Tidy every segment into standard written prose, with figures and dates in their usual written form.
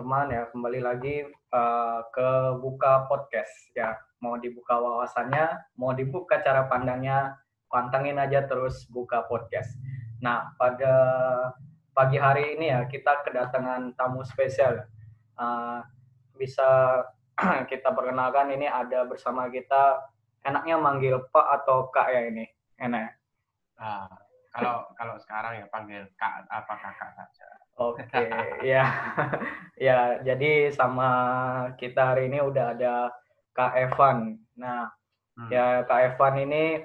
teman-teman ya, kembali lagi ke Buka Podcast ya. Mau dibuka wawasannya, mau dibuka cara pandangnya, pantengin aja terus Buka Podcast. Nah, pada pagi hari ini ya kita kedatangan tamu spesial. Uh, bisa kita perkenalkan, ini ada bersama kita, enaknya manggil Pak atau Kak ya ini? Enak. Ah, kalau sekarang ya panggil Kak apa Kakak saja. Oke, ya, ya. Jadi sama kita hari ini udah ada Kak Evan. Nah, ya Kak Evan ini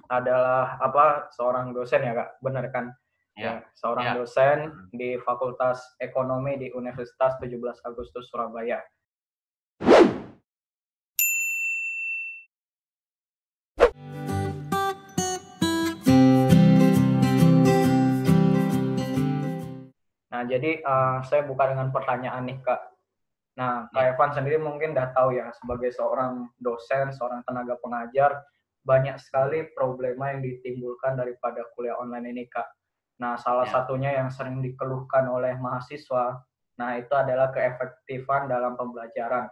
adalah seorang dosen ya Kak, benar kan? Ya, Ya, seorang ya. dosen di Fakultas Ekonomi di Universitas 17 Agustus Surabaya. Nah, jadi saya buka dengan pertanyaan nih Kak. Nah, Kak Ya. Evan sendiri mungkin udah tahu ya, sebagai seorang dosen, seorang tenaga pengajar, banyak sekali problema yang ditimbulkan daripada kuliah online ini, Kak. Nah, salah Ya. satunya yang sering dikeluhkan oleh mahasiswa, nah itu adalah keefektifan dalam pembelajaran.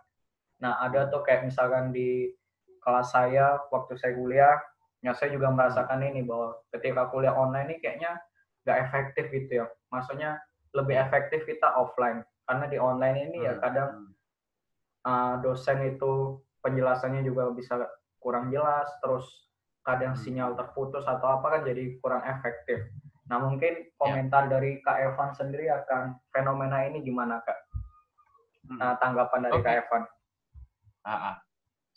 Nah, ada tuh kayak misalkan di kelas saya, waktu saya kuliah, ya saya juga merasakan ini, bahwa ketika kuliah online ini kayaknya nggak efektif gitu ya. Maksudnya lebih Ya. efektif kita offline. Karena di online ini ya kadang dosen itu penjelasannya juga bisa kurang jelas, terus kadang sinyal terputus atau apa, kan jadi kurang efektif. Nah, mungkin Ya. komentar dari Kak Evan sendiri akan fenomena ini gimana, Kak? Nah, tanggapan dari Kak Oke. Evan.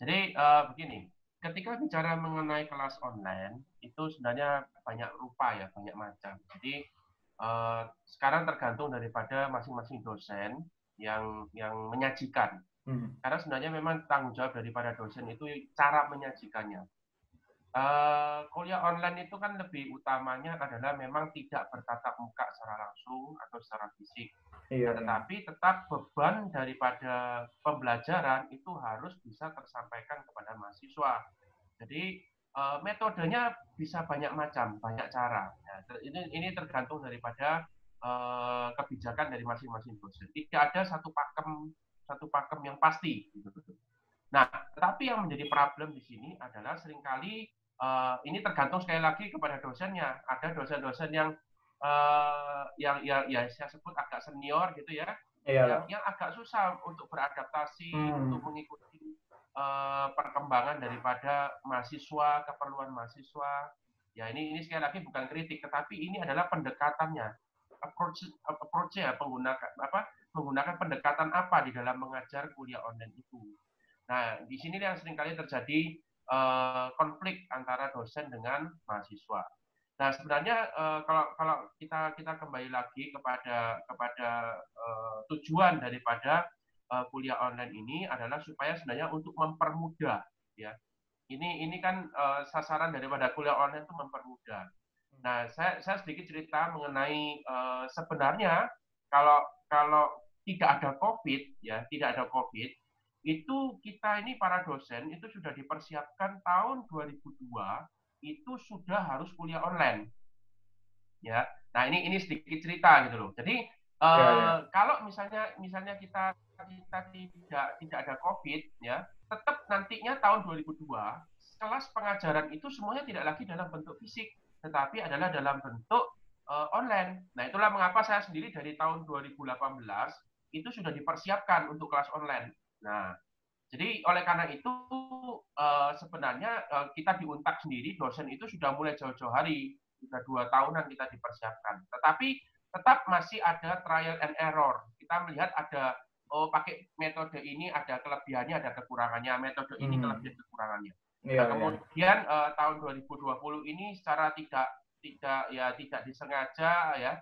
Jadi begini, ketika bicara mengenai kelas online itu sebenarnya banyak rupa ya, banyak macam. Jadi sekarang tergantung daripada masing-masing dosen yang menyajikan. Karena sebenarnya memang tanggung jawab daripada dosen itu cara menyajikannya. Kuliah online itu kan lebih utamanya adalah memang tidak bertatap muka secara langsung atau secara fisik. Iya, Nah, iya. tetapi tetap beban daripada pembelajaran itu harus bisa tersampaikan kepada mahasiswa. Jadi metodenya bisa banyak macam, banyak cara. Nah, ini tergantung daripada kebijakan dari masing-masing dosen. Tidak ada satu pakem yang pasti. Gitu. Nah, tetapi yang menjadi problem di sini adalah seringkali ini tergantung sekali lagi kepada dosennya. Ada dosen-dosen yang saya sebut agak senior gitu ya, Iya, Kak. yang agak susah untuk beradaptasi, untuk mengikuti perkembangan daripada mahasiswa, keperluan mahasiswa. Ya ini sekali lagi bukan kritik, tetapi ini adalah pendekatannya, approach-nya menggunakan pendekatan apa di dalam mengajar kuliah online itu. Nah, di sini yang seringkali terjadi konflik antara dosen dengan mahasiswa. Nah, sebenarnya kalau kita kembali lagi kepada tujuan daripada kuliah online ini adalah supaya sebenarnya untuk mempermudah, ya. Ini kan sasaran daripada kuliah online itu mempermudah. Nah, saya sedikit cerita mengenai sebenarnya kalau kalau tidak ada COVID, ya, tidak ada COVID, itu kita ini para dosen itu sudah dipersiapkan tahun 2002 itu sudah harus kuliah online, ya. Nah ini sedikit cerita gitu loh. Jadi Iya, iya. kalau misalnya kita tidak ada COVID, ya, tetap nantinya tahun 2002 kelas pengajaran itu semuanya tidak lagi dalam bentuk fisik, tetapi adalah dalam bentuk online. Nah itulah mengapa saya sendiri dari tahun 2018 itu sudah dipersiapkan untuk kelas online. Nah, jadi oleh karena itu sebenarnya kita di Untak sendiri dosen itu sudah mulai jauh-jauh hari, sudah 2 tahunan kita dipersiapkan. Tetapi tetap masih ada trial and error. Kita melihat ada pakai metode ini ada kelebihannya, ada kekurangannya. Metode ini kelebihan kekurangannya. Iya, Nah iya. kemudian tahun 2020 ini secara tidak disengaja ya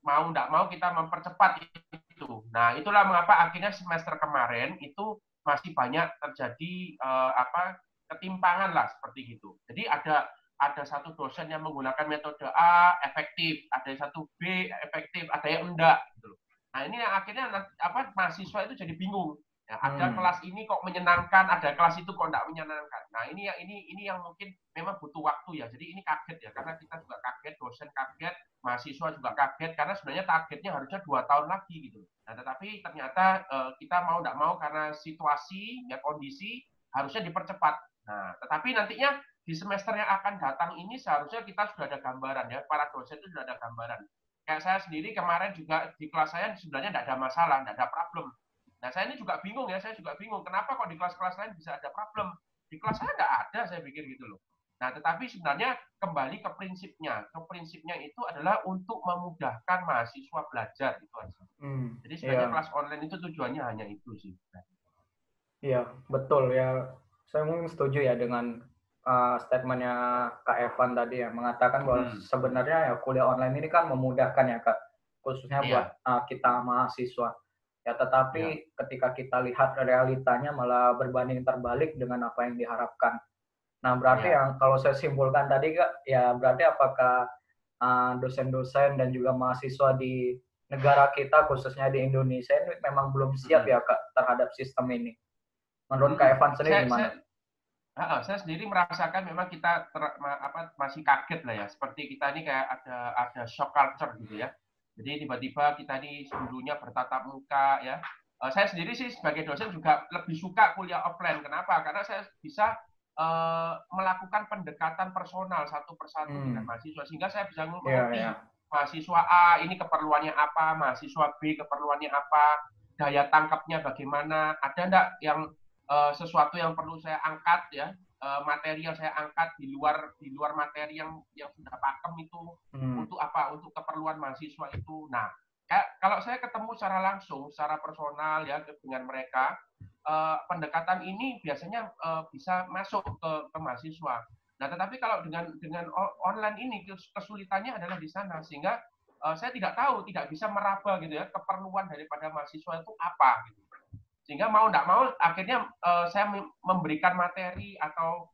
mau tidak mau kita mempercepat itu. Nah itulah mengapa akhirnya semester kemarin itu masih banyak terjadi ketimpangan lah seperti itu. Jadi ada satu dosen yang menggunakan metode A efektif, ada yang satu B efektif, ada yang enggak gitu. Nah, ini yang akhirnya mahasiswa itu jadi bingung. Ya, ada kelas ini kok menyenangkan, ada kelas itu kok tidak menyenangkan. Nah, ini yang mungkin memang butuh waktu ya. Jadi ini kaget ya, karena kita juga kaget, dosen kaget, mahasiswa juga kaget, karena sebenarnya targetnya harusnya 2 tahun lagi gitu. Nah, tetapi ternyata kita mau tidak mau karena situasi, ya kondisi, harusnya dipercepat. Nah, tetapi nantinya di semester yang akan datang ini seharusnya kita sudah ada gambaran ya, para dosen itu sudah ada gambaran. Kayak saya sendiri kemarin juga di kelas saya sebenarnya tidak ada masalah, tidak ada problem. Nah, saya ini juga bingung ya, saya juga bingung. Kenapa kok di kelas-kelas lain bisa ada problem? Di kelas saya nggak ada, saya pikir gitu loh. Nah, tetapi sebenarnya kembali ke prinsipnya. Ke prinsipnya itu adalah untuk memudahkan mahasiswa belajar itu aja. Jadi sebenarnya kelas online itu tujuannya hanya itu sih. Iya, betul ya. Saya mungkin setuju ya dengan statementnya Kak Evan tadi ya, mengatakan bahwa sebenarnya ya kuliah online ini kan memudahkan ya Kak, khususnya buat kita mahasiswa. Ya, tetapi ketika kita lihat realitanya malah berbanding terbalik dengan apa yang diharapkan. Nah, berarti yang kalau saya simpulkan tadi Kak, ya berarti apakah dosen-dosen dan juga mahasiswa di negara kita, khususnya di Indonesia ini memang belum siap ya Kak terhadap sistem ini. Menurut Kak Evan sendiri gimana? Saya sendiri merasakan memang kita masih kaget lah ya. Seperti kita ini kayak ada shock culture gitu ya. Jadi tiba-tiba kita ini dulunya bertatap muka ya. Saya sendiri sih sebagai dosen juga lebih suka kuliah offline. Kenapa? Karena saya bisa melakukan pendekatan personal satu persatu dengan mahasiswa. Sehingga saya bisa mengerti mahasiswa A ini keperluannya apa, mahasiswa B keperluannya apa, daya tangkapnya bagaimana, ada enggak yang sesuatu yang perlu saya angkat ya, materi yang saya angkat di luar materi yang sudah pakem itu untuk apa, untuk keperluan mahasiswa itu. Nah, kalau saya ketemu secara langsung, secara personal ya dengan mereka, pendekatan ini biasanya bisa masuk ke mahasiswa. Nah, tetapi kalau dengan online ini kesulitannya adalah di sana, sehingga saya tidak tahu, tidak bisa meraba gitu ya keperluan daripada mahasiswa itu apa gitu. Sehingga mau tidak mau akhirnya saya memberikan materi atau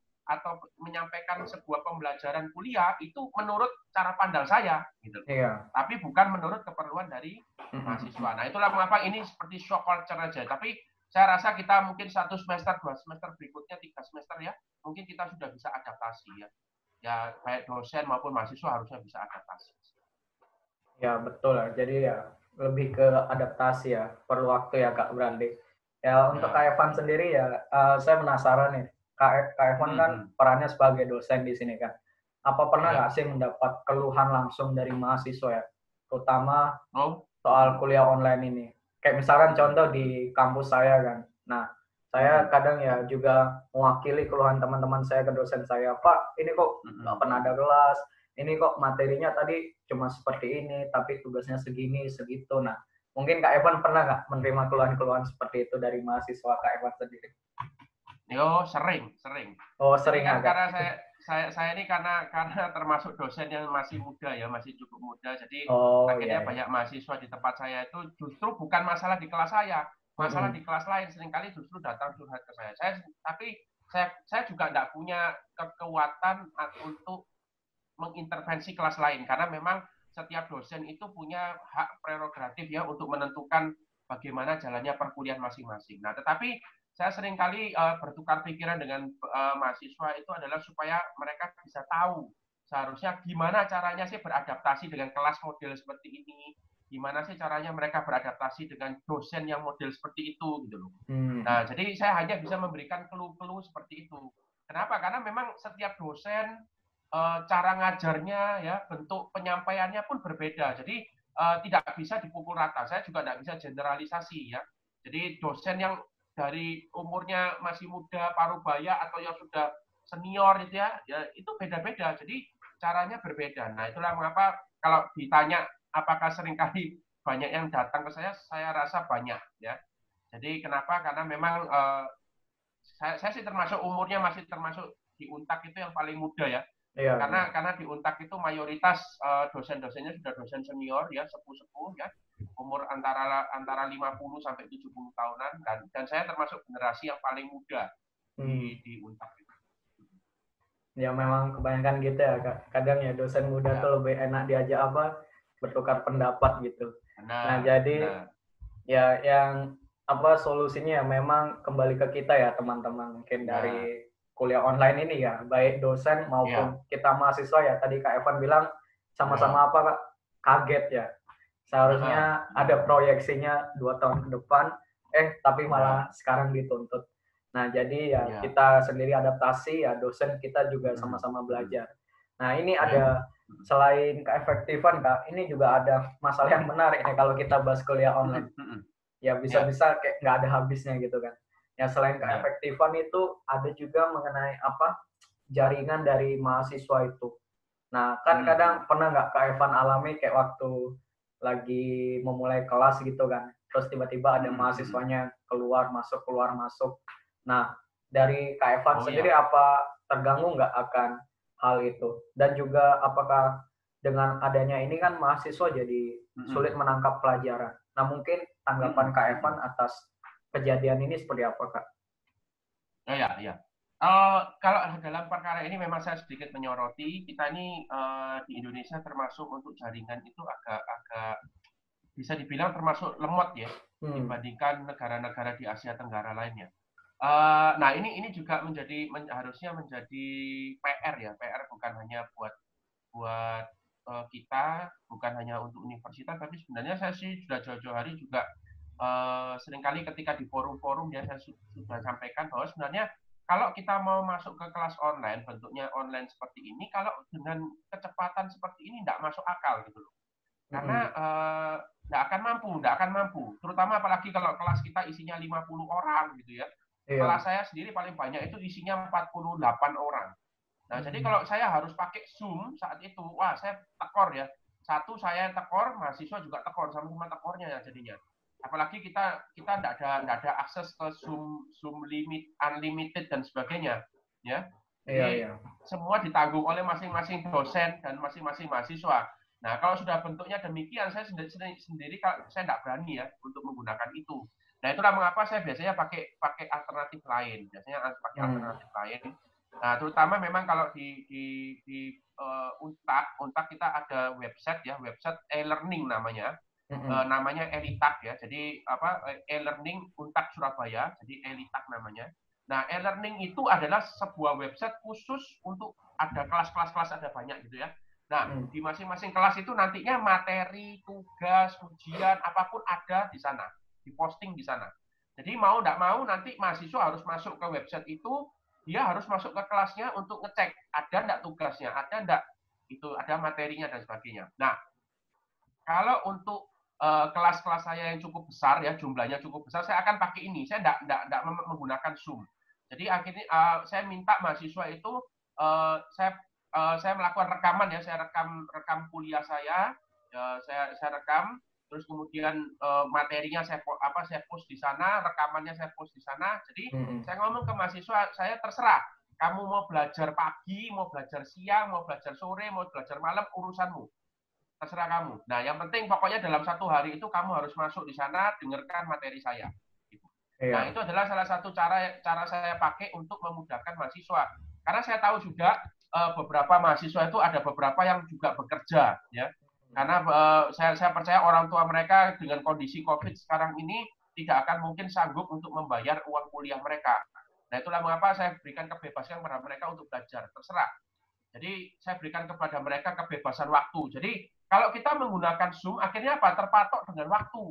menyampaikan sebuah pembelajaran kuliah itu menurut cara pandang saya gitu. Tapi bukan menurut keperluan dari mahasiswa. Nah, itulah mengapa ini seperti shock culture aja. Tapi saya rasa kita mungkin 1 semester, 2 semester berikutnya, 3 semester ya, mungkin kita sudah bisa adaptasi ya. Ya baik dosen maupun mahasiswa harusnya bisa adaptasi. Ya, betul lah. Jadi ya lebih ke adaptasi ya, perlu waktu ya Kak Brandi. Ya, untuk Kak Evan sendiri ya, saya penasaran nih. Kak Evan kan perannya sebagai dosen di sini kan. Apa pernah nggak sih mendapat keluhan langsung dari mahasiswa ya, terutama soal kuliah online ini? Kayak misalkan contoh di kampus saya kan. Nah, saya kadang ya juga mewakili keluhan teman-teman saya ke dosen saya, Pak, ini kok nggak pernah ada kelas, ini kok materinya tadi cuma seperti ini, tapi tugasnya segini, segitu. Nah, mungkin Kak Evan pernah nggak menerima keluhan-keluhan seperti itu dari mahasiswa Kak Evan sendiri? Sering. Oh, sering kan karena saya ini karena termasuk dosen yang masih muda ya, masih cukup muda. Jadi akhirnya banyak mahasiswa di tempat saya itu justru bukan masalah di kelas saya, masalah di kelas lain seringkali justru datang curhat ke saya. Tapi saya juga tidak punya kekuatan untuk mengintervensi kelas lain karena memang setiap dosen itu punya hak prerogatif ya untuk menentukan bagaimana jalannya perkuliahan masing-masing. Nah, tetapi saya seringkali bertukar pikiran dengan mahasiswa itu adalah supaya mereka bisa tahu seharusnya gimana caranya sih beradaptasi dengan kelas model seperti ini, gimana sih caranya mereka beradaptasi dengan dosen yang model seperti itu gitu loh. Nah, jadi saya hanya bisa memberikan clue-clue seperti itu. Kenapa? Karena memang setiap dosen cara ngajarnya ya, bentuk penyampaiannya pun berbeda. Jadi tidak bisa dipukul rata. Saya juga tidak bisa generalisasi ya. Jadi dosen yang dari umurnya masih muda, parubaya atau yang sudah senior itu ya itu beda-beda. Jadi caranya berbeda. Nah, itulah mengapa kalau ditanya apakah seringkali banyak yang datang ke saya rasa banyak ya. Jadi kenapa? Karena memang saya sih termasuk umurnya masih termasuk di Untak itu yang paling muda ya. Karena di Untak itu mayoritas dosen-dosennya sudah dosen senior ya, sepuh-sepuh ya, umur antara 50 sampai 70 tahunan dan saya termasuk generasi yang paling muda di Untak itu. Ya memang kebanyakan gitu ya Kak. Kadang ya dosen muda tuh lebih enak diajak bertukar pendapat gitu. Nah, jadi ya yang apa solusinya ya memang kembali ke kita ya teman-teman, mungkin dari kuliah online ini ya, baik dosen maupun kita mahasiswa ya, tadi Kak Evan bilang sama-sama apa Kak, kaget ya, seharusnya ada proyeksinya 2 tahun ke depan, tapi malah sekarang dituntut. Nah jadi ya kita sendiri adaptasi ya, dosen kita juga sama-sama belajar. Nah ini ada selain keefektifan Kak, ini juga ada masalah yang menarik nih kalau kita bahas kuliah online. Ya bisa-bisa kayak nggak ada habisnya gitu kan. Ya selain keefektifan itu ada juga mengenai apa jaringan dari mahasiswa itu. Nah kan kadang pernah nggak Kak Evan alami kayak waktu lagi memulai kelas gitu kan, terus tiba-tiba ada mahasiswanya keluar masuk. Nah dari Kak Evan sendiri apa terganggu nggak akan hal itu? Dan juga apakah dengan adanya ini kan mahasiswa jadi sulit menangkap pelajaran. Nah mungkin tanggapan Kak Evan atas kejadian ini seperti apa Kak? Ya. Kalau dalam perkara ini memang saya sedikit menyoroti, kita ini di Indonesia termasuk untuk jaringan itu agak bisa dibilang termasuk lemot ya dibandingkan negara-negara di Asia Tenggara lainnya. Nah ini juga harusnya menjadi PR ya, PR bukan hanya buat kita, bukan hanya untuk universitas, tapi sebenarnya saya sih sudah jauh-jauh hari juga seringkali ketika di forum-forum ya saya sudah sampaikan bahwa sebenarnya kalau kita mau masuk ke kelas online, bentuknya online seperti ini, kalau dengan kecepatan seperti ini tidak masuk akal gitu loh. Karena nggak akan mampu. Terutama apalagi kalau kelas kita isinya 50 orang gitu ya. Kelas saya sendiri paling banyak itu isinya 48 orang. Nah, jadi kalau saya harus pakai Zoom saat itu, wah saya tekor ya. Satu saya tekor, mahasiswa juga tekor, sama-sama tekornya ya jadinya. Apalagi kita tidak ada akses ke Zoom limit, unlimited dan sebagainya, ya. Jadi semua ditanggung oleh masing-masing dosen dan masing-masing mahasiswa. Nah, kalau sudah bentuknya demikian, saya sendiri saya tidak berani ya untuk menggunakan itu. Nah, itulah mengapa saya biasanya pakai alternatif lain. Biasanya pakai alternatif lain. Nah, terutama memang kalau di Untak kita ada website ya, website e-learning namanya. Namanya Elitak ya. Jadi e-learning Untak Surabaya, jadi Elitak namanya. Nah, e-learning itu adalah sebuah website khusus untuk ada kelas-kelas ada banyak gitu ya. Nah, di masing-masing kelas itu nantinya materi, tugas, ujian, apapun ada di sana, diposting di sana. Jadi mau tidak mau nanti mahasiswa harus masuk ke website itu, dia harus masuk ke kelasnya untuk ngecek ada tidak tugasnya, ada tidak itu ada materinya dan sebagainya. Nah, kalau untuk kelas-kelas saya yang cukup besar ya jumlahnya cukup besar, saya akan pakai ini. Saya tidak menggunakan Zoom. Jadi akhirnya saya minta mahasiswa itu saya melakukan rekaman ya, saya rekam kuliah saya rekam, terus kemudian materinya saya post di sana, rekamannya saya post di sana. Jadi saya ngomong ke mahasiswa, saya terserah. Kamu mau belajar pagi, mau belajar siang, mau belajar sore, mau belajar malam, urusanmu. Terserah kamu. Nah, yang penting pokoknya dalam 1 hari itu kamu harus masuk di sana, dengarkan materi saya. Nah, itu adalah salah satu cara saya pakai untuk memudahkan mahasiswa. Karena saya tahu juga beberapa mahasiswa itu ada beberapa yang juga bekerja, ya. Karena saya percaya orang tua mereka dengan kondisi COVID sekarang ini tidak akan mungkin sanggup untuk membayar uang kuliah mereka. Nah, itulah mengapa saya berikan kebebasan kepada mereka untuk belajar. Terserah. Jadi saya berikan kepada mereka kebebasan waktu. Jadi kalau kita menggunakan Zoom, akhirnya apa? Terpatok dengan waktu.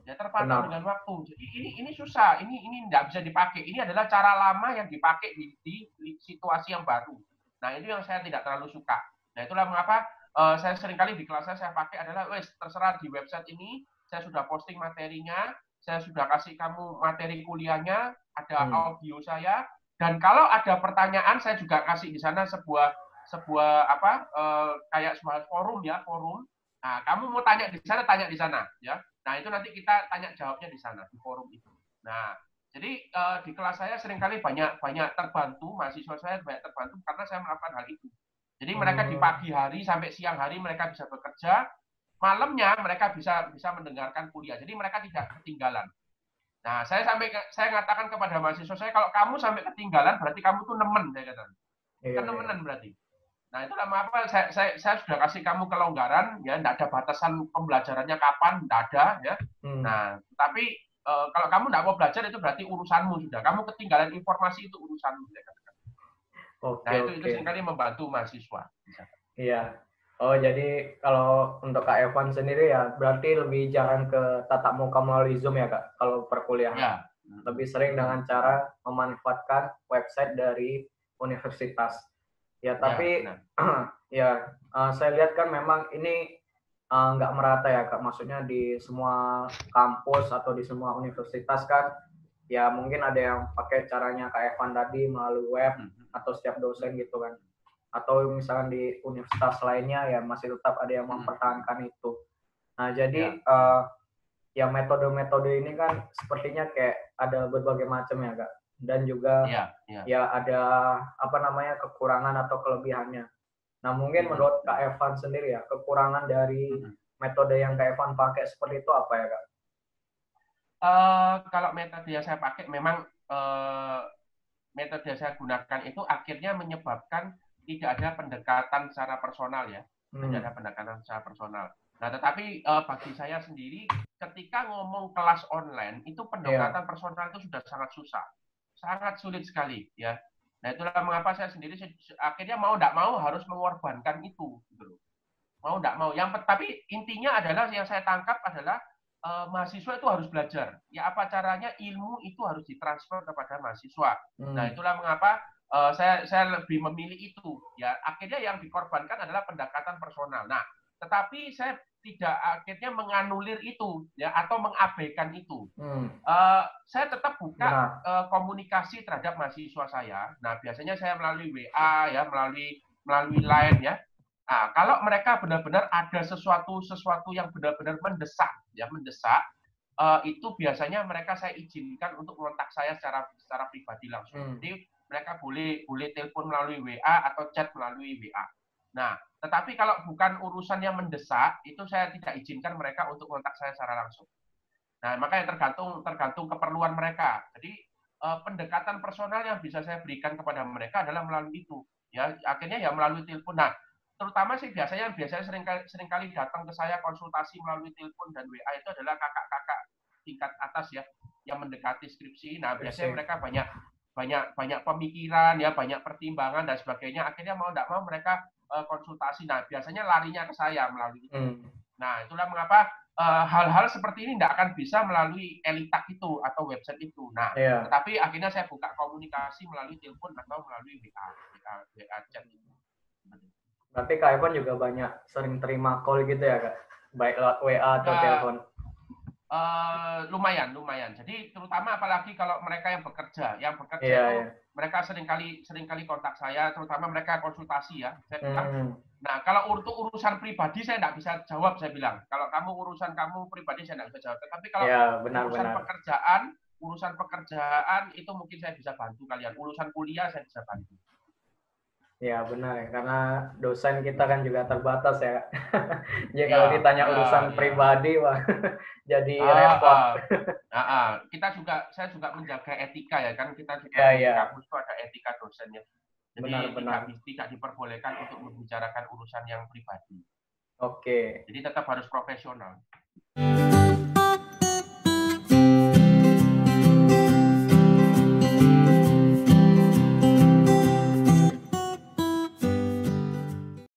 Ya terpatok dengan waktu. Jadi ini susah. Ini tidak bisa dipakai. Ini adalah cara lama yang dipakai di situasi yang baru. Nah itu yang saya tidak terlalu suka. Nah itulah mengapa saya seringkali di kelas saya pakai adalah terserah di website ini. Saya sudah posting materinya. Saya sudah kasih kamu materi kuliahnya. Ada audio saya. Dan kalau ada pertanyaan, saya juga kasih di sana sebuah kayak sebuah forum. Nah, kamu mau tanya di sana, ya. Nah, itu nanti kita tanya jawabnya di sana di forum itu. Nah, jadi di kelas saya seringkali banyak terbantu, mahasiswa saya banyak terbantu karena saya melakukan hal itu. Jadi mereka di pagi hari sampai siang hari mereka bisa bekerja, malamnya mereka bisa mendengarkan kuliah. Jadi mereka tidak ketinggalan. Nah, saya katakan kepada mahasiswa saya, kalau kamu sampai ketinggalan, berarti kamu tuh nemen, saya katakan. Kan nemenan berarti. Nah, itulah mengapa saya sudah kasih kamu kelonggaran, ya, tidak ada batasan pembelajarannya kapan, tidak ada, ya. Nah, tapi kalau kamu nggak mau belajar itu berarti urusanmu sudah. Kamu ketinggalan informasi itu urusanmu. Oke, Nah, itu oke. seringkali membantu mahasiswa. Iya. Oh, jadi kalau untuk Kak Evan sendiri ya berarti lebih jarang ke tatap muka melalui Zoom ya, Kak, kalau perkuliahan. Ya. Lebih sering dengan cara memanfaatkan website dari universitas. Ya, tapi ya, saya lihat kan memang ini nggak merata ya, Kak. Maksudnya di semua kampus atau di semua universitas kan, ya mungkin ada yang pakai caranya Kak Evan tadi melalui web atau setiap dosen gitu kan. Atau misalkan di universitas lainnya ya masih tetap ada yang mempertahankan itu. Nah, jadi ya metode-metode ini kan sepertinya kayak ada berbagai macam ya, Kak. Dan juga ya ada apa namanya kekurangan atau kelebihannya. Nah, mungkin menurut Kak Evan sendiri ya, kekurangan dari metode yang Kak Evan pakai seperti itu apa ya, Kak? Kalau metode yang saya pakai memang metode yang saya gunakan itu akhirnya menyebabkan tidak ada pendekatan secara personal ya. Tidak ada pendekatan secara personal. Nah, tetapi bagi saya sendiri, ketika ngomong kelas online, itu pendekatan personal itu sudah sangat susah. Sangat sulit sekali ya. Nah, itulah mengapa saya sendiri akhirnya mau tidak mau harus mengorbankan itu. Gitu. Mau tidak mau. Tapi intinya adalah yang saya tangkap adalah mahasiswa itu harus belajar. Ya apa caranya ilmu itu harus ditransfer kepada mahasiswa. Nah, itulah mengapa saya lebih memilih itu. Ya, akhirnya yang dikorbankan adalah pendekatan personal. Nah, tetapi saya tidak akhirnya menganulir itu ya atau mengabaikan itu. Saya tetap buka komunikasi terhadap mahasiswa saya. Nah, biasanya saya melalui WA ya, melalui Line ya. Nah, kalau mereka benar-benar ada sesuatu yang benar-benar mendesak, itu biasanya mereka saya izinkan untuk kontak saya secara pribadi langsung. Jadi mereka boleh telepon melalui WA atau chat melalui WA. Nah, tetapi kalau bukan urusan yang mendesak, itu saya tidak izinkan mereka untuk kontak saya secara langsung. Nah, makanya tergantung keperluan mereka. Jadi pendekatan personal yang bisa saya berikan kepada mereka adalah melalui itu. Ya, akhirnya ya melalui telepon. Nah, terutama sih biasanya seringkali datang ke saya konsultasi melalui telepon dan WA itu adalah kakak-kakak tingkat atas ya yang mendekati skripsi. Nah, biasanya mereka banyak pemikiran ya, banyak pertimbangan dan sebagainya. Akhirnya mau tidak mau mereka konsultasi. Nah, biasanya larinya ke saya melalui itu. Nah, itulah mengapa hal-hal seperti ini tidak akan bisa melalui Elitak itu atau website itu. Nah, tetapi akhirnya saya buka komunikasi melalui telepon atau melalui WA chat. Berarti Kak Evan juga banyak sering terima call gitu ya, Kak? Baik lewat WA atau telepon? Lumayan. Jadi terutama apalagi kalau mereka yang bekerja itu mereka seringkali kontak saya, terutama mereka konsultasi ya. Saya bilang, nah kalau untuk urusan pribadi saya tidak bisa jawab, saya bilang. Kalau urusan kamu pribadi saya tidak bisa jawab. Tapi kalau urusan pekerjaan itu mungkin saya bisa bantu kalian. Urusan kuliah saya bisa bantu. Ya benar ya, karena dosen kita kan juga terbatas ya. Jadi kalau ditanya urusan pribadi, wah jadi repot. Saya juga menjaga etika ya kan, kita juga di kampus itu ada etika dosennya. Jadi tidak diperbolehkan untuk membicarakan urusan yang pribadi. Oke. Jadi tetap harus profesional.